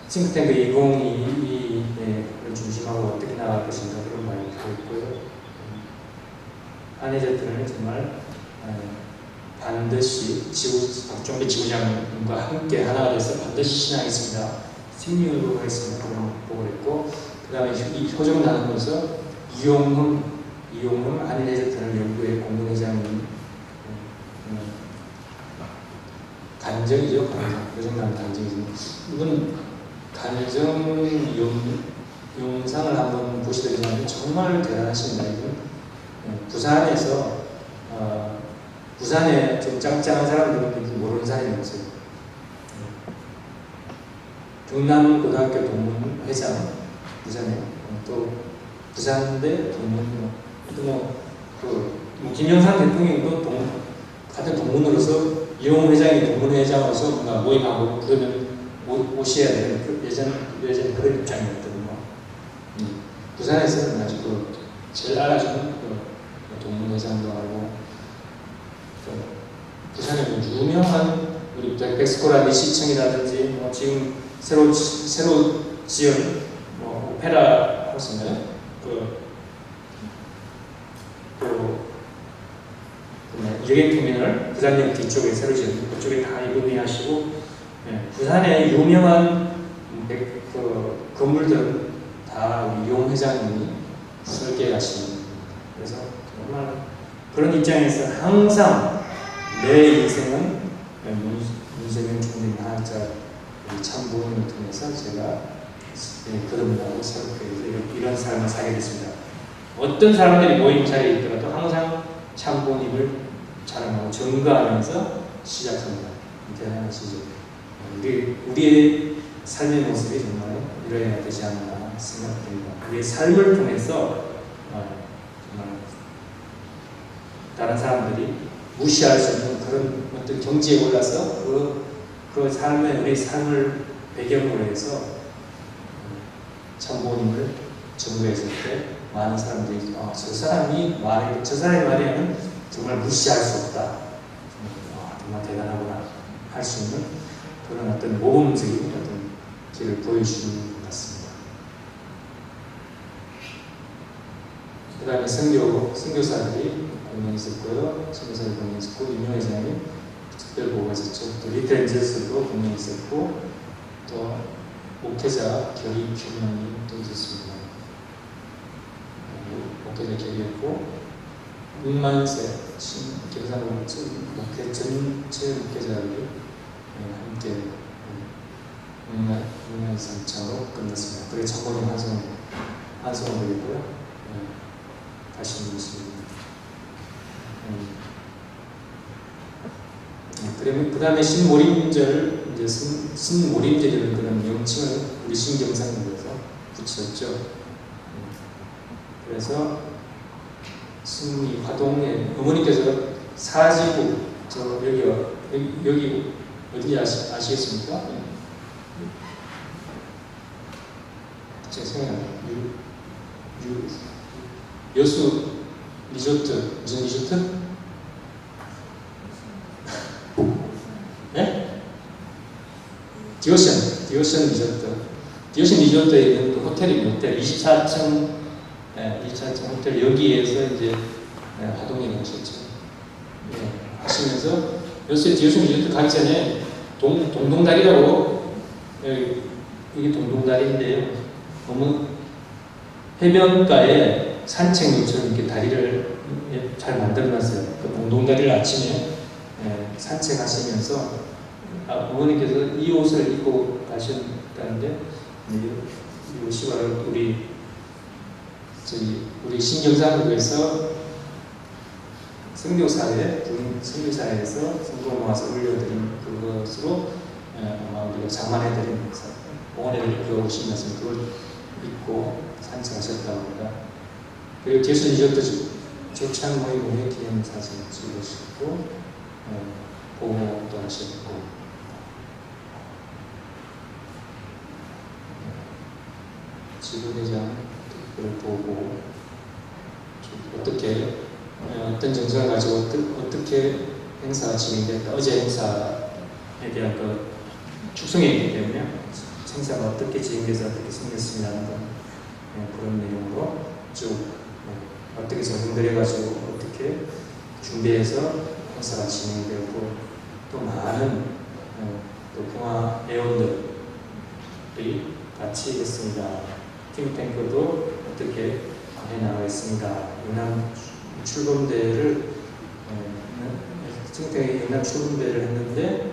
싱크탱크 2022를 중심하고 어떻게 나갈 것인가 그런 말이 있고요. 한해 재단은 정말 반드시 박종배 지구장과 함께 하나가 돼서 반드시 실행하겠습니다. 승리를 하겠습니다. 그런 보고를 했고, 그 다음에 이 효정 나누면서 이용흠 한해 재단을 연구회 공동회장님 간정이죠. 효정 나누 간정이죠. 이분 간정 영상을 한번 보시더니 정말 대단하십니다. 이분 부산에서 부산에 좀 짱짱한 사람들은 모르는 사람이 없어요. 경남고등학교 동문회장 부산에 또 부산대 동문 김영삼 대통령도 같은 동문으로서 이용 회장이 동문회장으로서 뭔가 모임하고 그러면 오셔야 되는 예전 그런 입장이었거든요. 부산에서는 아주 제일 알아주는 동문회장도 하고, 부산에 유명한 우리 백스코라미 시청이라든지 지금 새로 지은 오페라 하우스인가요? 여객터미널 부산역 뒤쪽에 새로 지은 그쪽에 다 이분이 하시고, 부산에 유명한 건물들은 다 우리 용 회장님이 설계하시는. 그래서 정말 그런 입장에서 항상 내 인생은 문재민 총리 한학자 참부원을 통해서 제가 거듭나고 새롭게 이런 삶을 살게 됐습니다. 어떤 사람들이 모임 자리에 있더라도 항상 참부원님을 자랑하고 증거하면서 시작합니다. 대단하시죠. 우리의 삶의 모습이 정말 이래야 되지 않나 생각됩니다. 우리의 삶을 통해서 정말 다른 사람들이 무시할 수 있는 그런 어떤 경지에 올라서 그 삶의 우리 삶을 배경으로 해서 참부모님을 전부했을 때 많은 사람들이 저 사람이 말하면 정말 무시할 수 없다. 정말 대단하구나 할 수 있는 그런 어떤 모범적인 어떤 길을 보여주는 것 같습니다. 그 다음에 선교사들이 공연했었고요. 선교사들이 공연했었고, 유명회장이 특별 보고가 있었죠. 또 리트렌저스도 공연했었고, 또 목회자 결의 표명이 또 있었습니다. 목회자 결의였고, 문만세 경상도 전체 목회자들이 함께 문화상차로 끝났습니다. 그게 청고령 한송을 드리고요. 다시 모습입니다. 그 다음에 신모림절 이제 신몰입되는 그런 명칭을 우리 신경상에서 붙였죠. 그래서 승리 화동에 어머니께서 사지구 저 여기 어딘지 아시겠습니까? 제가 생각나요. 여수 리조트 무슨 리조트? 네? 디오션 리조트. 디오션 리조트에 있는 그 호텔이 호텔 24층 호텔 여기에서 이제 화동에 가셨죠. 하시면서 여수에 디오션 리조트 가기 전에 동동다리라고 이게 동동다리인데요. 너무 해변가에 산책로처럼 이렇게 다리를 잘 만들어놨어요. 그 동동다리를 아침에 산책하시면서 어머니께서 이 옷을 입고 가셨다는데 이 옷이 바로 우리 신경사교에서 선교사에서 성경 모아서 올려드린 그것으로 아마 우리가 장만해드린 봉헌에 입혀오신 말씀 그걸 입고 산책하셨다고 합니다. 그리고 디오션 리조트 조찬 모임의 기념사진 찍으시고 보고도 하셨고 지도대장 그걸 보고 어떤 정서를 가지고 어떻게 행사가 진행됐다. 어제 행사에 대한 그 축성이기 때문에 행사가 어떻게 진행돼서 어떻게 생겼습니다 하는 그런 내용으로 쭉 어떻게 적응을 해가지고 어떻게 준비해서 행사가 진행되고 또 많은 또 평화 애원들이 같이 했습니다. 팅탱크도 어떻게 해나가겠습니다. 연합 출범대를 팅탱크 연합 출범대를 했는데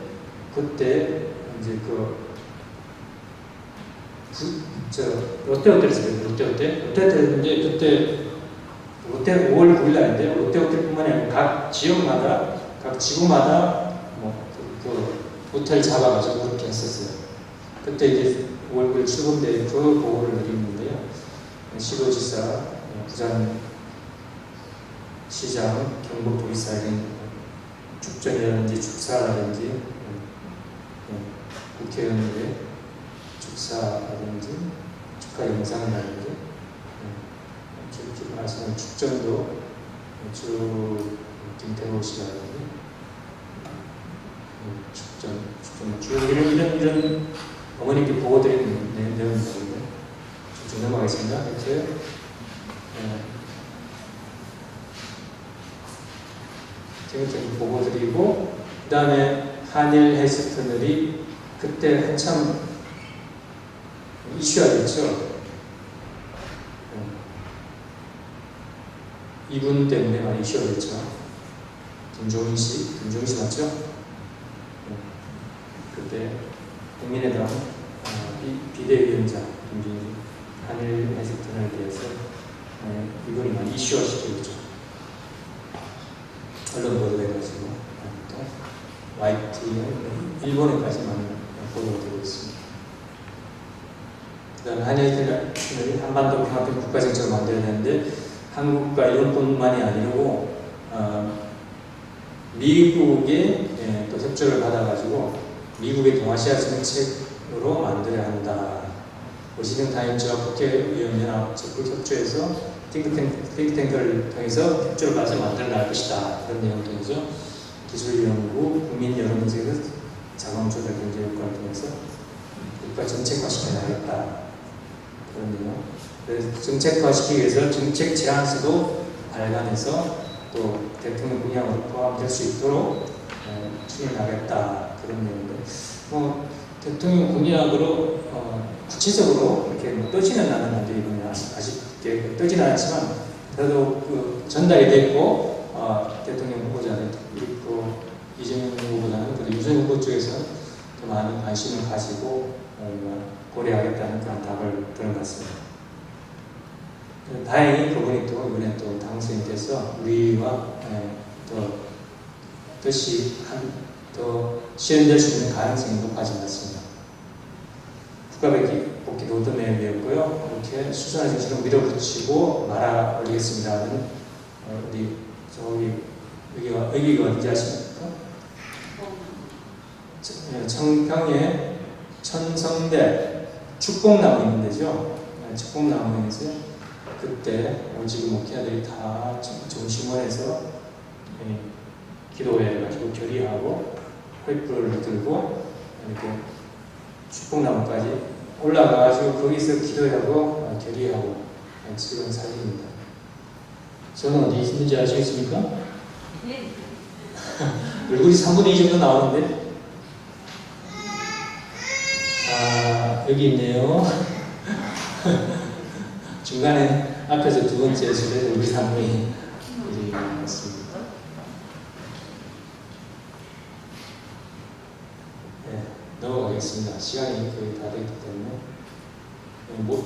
그때 이제 롯데호텔에서 했는데 그때 롯데 5월 9일 날인데 롯데호텔뿐만이 아니라 각 지역마다 각 지구마다 그 호텔 잡아가지고 그렇게 했었어요. 그때 이제 5월 9일 출범대 그 보고를 드리는데요. 시도지사, 부산시장, 경북도지사 이런 축전이라든지 축사라든지 국회의원들의 축사라든지 축하 영상이라든지 하시는 축전도 쭉 김태호 씨라든지 축전 쭉 이런 어머니께 보고 드리는 내용입니다. 좀 넘어가겠습니다. 이렇게 tingting 보고 드리고 그 다음에 한일 헬스터널이 그때 한참 이슈가 됐죠. 이분 때문에 많이 이슈가 됐죠. 김종인 씨 맞죠? 그때 국민의당 비대위원장 김종인 한일 헬스터널에 대해서 이분이 많이 이슈화 시켰죠. 언론 보도해가지고 또 YT는 일본에까지 많이 보도되고 있습니다. 그 다음에 한일 헬스터널이 한반도 평화평 국가정책을 만들어야 되는데 한국과 일본뿐만이 아니고 미국의 또 협조를 받아가지고 미국의 동아시아 정책으로 만들어야 한다. 워싱턴 타임즈와 국회의원연합 적극 협조해서 띵크탱크를 통해서 협조를 받아서 만들어 나갈 것이다. 그런 내용을 통해서 기술연구, 국민 여론정책의 자본조달 경제 효과를 통해서 국가 정책화시켜 나가겠다. 그런 내용. 그래서 정책화시키기 위해서 정책 제안서도 발간해서 또 대통령 공약으로 포함될 수 있도록 추진하겠다. 그런 내용들. 대통령 공약으로 구체적으로 이렇게 떠지는 않았는데 이번에 아쉽게 떠지는 않았지만 그래도 그 전달이 됐고 대통령 후보자는 있고 이재명 후보자는 그래도 유승민 후보 쪽에서 더 많은 관심을 가지고 고려하겠다는 그런 답을 들어봤습니다. 다행히 그분이 또 이번에 또 당선이 돼서 우리와 더 실현될 수 있는 가능성이 높아진 것 같습니다. 국가복귀 로드맵이었고요. 이렇게 수선의 정신을 밀어붙이고 말아 올리겠습니다는 우리 저기 여기가 어딘지 아십니까? 청평에 천성대 축복나무 있는 데죠. 축복나무에서 그때 지금 목회자들이 다 정심원에서 기도해가지고 결의하고 횃불을 들고 이렇게 축복나무까지 올라가가지고 거기서 기도하고 결의하고 찍은 사진입니다. 저는 어디 있는지 아시겠습니까?
네.
얼굴이 3분의 2 정도 나오는데 여기 있네요. 중간에 앞에서 두 번째 술에 얼굴이 3분의 2 나왔습니다. 넘어가겠습니다. 시간이 거의 다 됐기 때문에.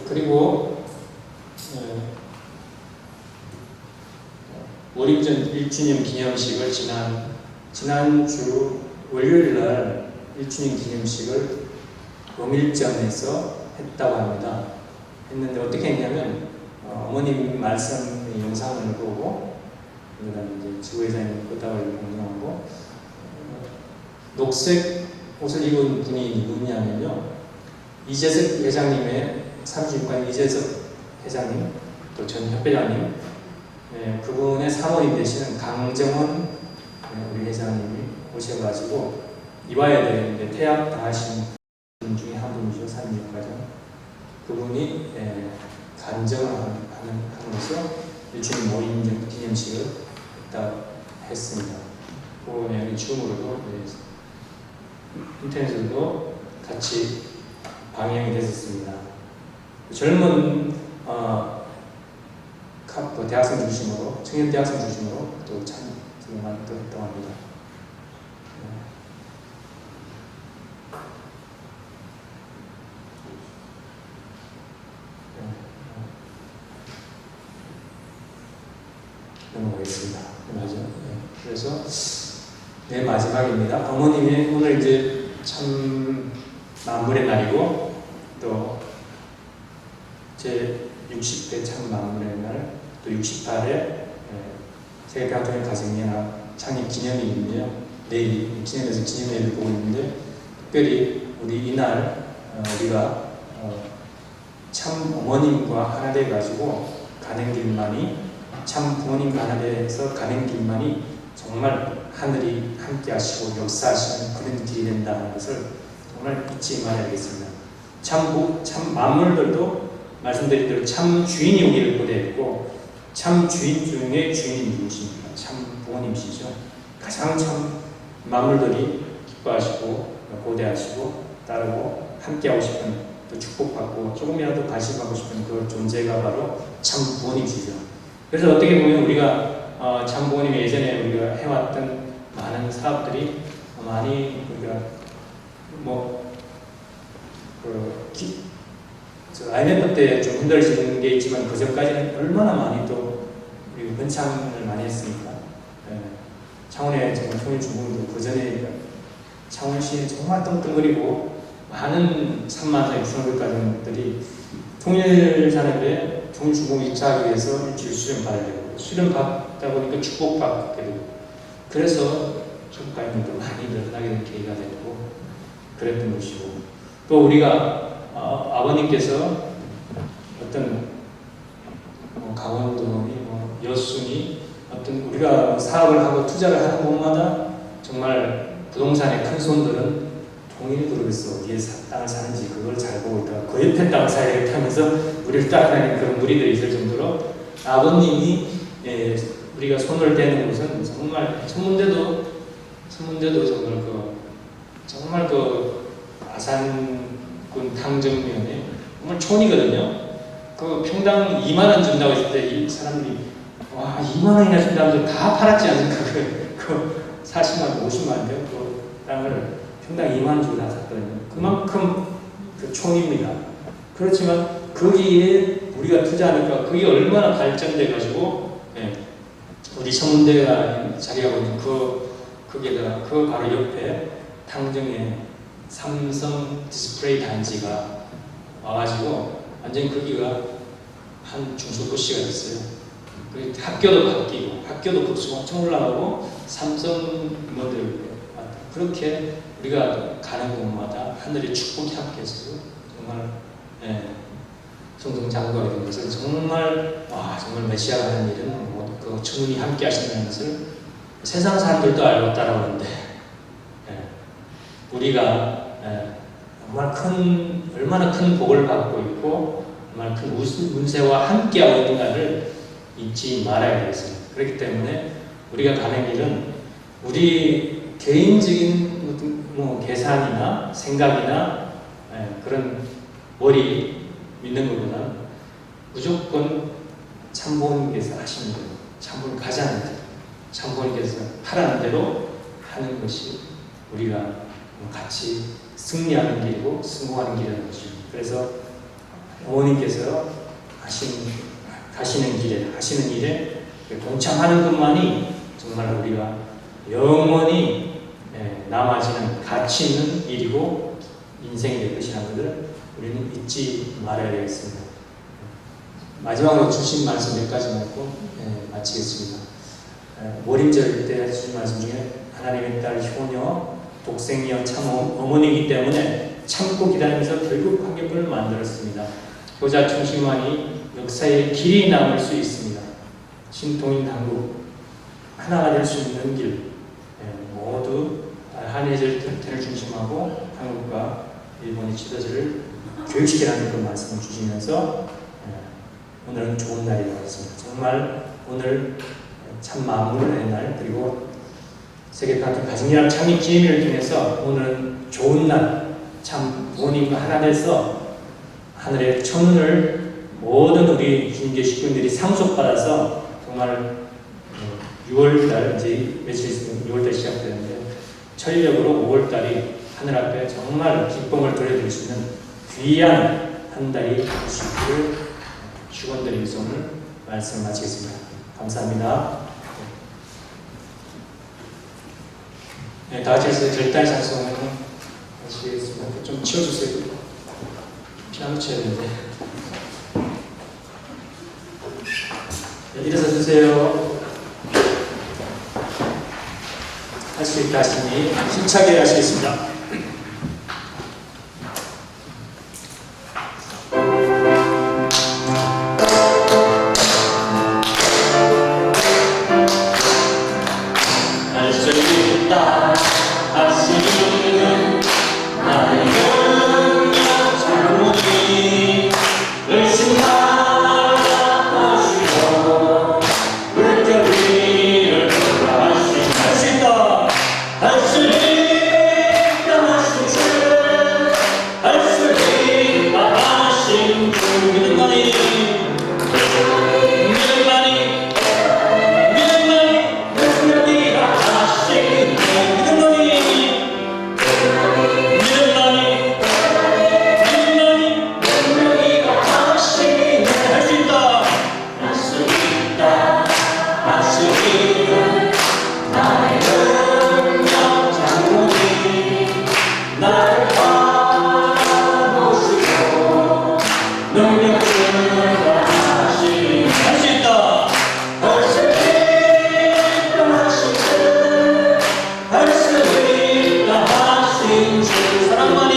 그리고 월입전 1주년 기념식을 지난주 월요일 날 1주년 기념식을 romil점에서 했다고 합니다. 했는데 어떻게 했냐면 어머님 말씀 영상을 보고 그다음에 이제 지구회장님 거다를 공유하고 녹색 옷을 입은 분이 누구냐면요. 이재석 회장님의 36관 이재석 회장님 또 전 협회장님 그분의 사모님 되시는 강정원 우리 회장님이 오셔가지고 이와야 되는데 퇴학 당하신 분 중에 한 분이죠. 36가정 그분이 간정을 함으로써 일주일 모임 기념식을 했습니다. 그 여기 줌으로도 인터넷으로도 같이 방영이 됐었습니다. 젊은 대학생 중심으로, 청년 대학생 중심으로 또 참 많이 또 했다고 합니다. 넘어가겠습니다. 맞아요. 그래서 마지막입니다. 어머님이 오늘 이제 참 만물의 날이고 또 제 60대 참 만물의 날, 또 68회 세계대학교의 가정연합 창립 기념일인데요. 내일 기념해서 기념회를 보고 있는데 특별히 우리 이날 우리가 참 어머님과 하나 돼 가지고 가는 길만이 참 부모님과 하나 돼서 가는 길만이 정말 하늘이 함께 하시고 역사하시는 그런 길이 된다는 것을 정말 잊지 말아야겠습니다. 참 만물들도 말씀드린 대로 참 주인이 오기를 고대했고 참 주인 중에 주인이 누구십니까? 참 부모님이시죠. 가장 참 만물들이 기뻐하시고 고대하시고 따르고 함께하고 싶은 또 축복받고 조금이라도 관심받고 싶은 그 존재가 바로 참 부모님이시죠. 그래서 어떻게 보면 우리가 참 부모님이 예전에 우리가 해왔던 많은 사업들이 많이 우리가 IMF 때 좀 흔들리는 게 있지만 그 전까지는 얼마나 많이 또 우리 번창을 많이 했습니까? 창원의 정말 통일중공도 그 전에 창원시에 정말 떵떵거리고 많은 3만 6천 가정들이 통일산업에 통일중공 입사하기 위해서 일주일 수련 받아야 되고 수련 받다 보니까 축복받게 되고 그래서 축복받는 많이 늘어나게 된 계기가 됐고 그랬던 것이고 또 우리가 아버님께서 어떤 강원도니 여순이 어떤 우리가 사업을 하고 투자를 하는 곳마다 정말 부동산의 큰 손들은 통일그룹에서 어디에 땅을 사는지 그걸 잘 보고 있다가 그 옆에 땅을 사야겠다 하면서 우리를 따라다니는 그런 무리들이 있을 정도로 아버님이 우리가 손을 대는 곳은 정말 천문대도 정말 그 아산군 탕정면에 정말 촌이거든요. 그 평당 2만 원 준다고 했을 때 이 사람들이 와 2만 원이나 준다면서 다 팔았지 않습니까? 그 40만 원, 50만 원대요. 그 땅을 평당 2만 원 주고 다 샀거든요. 그만큼 그 촌입니다. 그렇지만 거기에 우리가 투자하니까 그게 얼마나 발전돼 가지고 우리 청문대가 자리하고 있는 거기에다가 그 바로 옆에 항정에 삼성 디스플레이 단지가 와가지고 완전히 거기가 한 중소도시가 됐어요. 그 학교도 바뀌고 학교도 급수가 엄청 올라가고 삼성 모델 그렇게 우리가 가는 곳마다 하늘의 축복이 함께해서 정말 성성장구하게 된 것을 정말 정말 메시아가 하는 일은 그 주님이 함께 하신다는 것을 세상 사람들도 알고 따라오는데 우리가 얼마나 큰 복을 받고 있고 얼마나 큰 운세와 함께하고 있는가를 잊지 말아야 되겠습니다. 그렇기 때문에 우리가 가는 길은 우리 개인적인 계산이나 생각이나 그런 머리 믿는 것보다 무조건 참부모님께서 하시는 대로, 참부모님 가자는 대로, 참부모님께서 하라는 대로 하는 것이 우리가 같이 승리하는 길이고 성공하는 길이라는 것입니다. 그래서 어머님께서 하시는 일에 동참하는 것만이 정말 우리가 영원히 남아지는 가치 있는 일이고 인생이 될 것이라는 것을 우리는 잊지 말아야 되겠습니다. 마지막으로 주신 말씀 몇 가지 놓고 마치겠습니다. 모림절 때 주신 말씀 중에 하나님의 딸 효녀 독생이여 참 어머니이기 때문에 참고 기다리면서 결국 환경을 만들었습니다. 효자 중심만이 역사의 길이 남을 수 있습니다. 신통인 한국 하나가 될 수 있는 길 모두 한해질 튼튼을 중심하고 한국과 일본의 지도자를 교육시키라는 그 말씀을 주시면서 오늘은 좋은 날이라고 했습니다. 정말 오늘 참 만물의 날 그리고 세계파트 가정이란 창립 기념일을 통해서 오늘은 좋은 날 참 부모님과 하나 돼서 하늘의 천운을 모든 우리 주님계 식구들이 상속받아서 정말 6월달 이제 며칠 있으면 6월달 시작되는데 전력으로 5월달이 하늘 앞에 정말 기쁨을 돌려드릴 수 있는 귀한 한 달이 될 수 있기를 축원드리면서 오늘 말씀을 마치겠습니다. 감사합니다. 다 같이 해서 절단의 찬송을 하시겠습니다. 좀 치워주세요. 피아노 쳐야 되는데. 일어서 주세요. 할 수 있다 하시니 힘차게 하시겠습니다.
사랑만이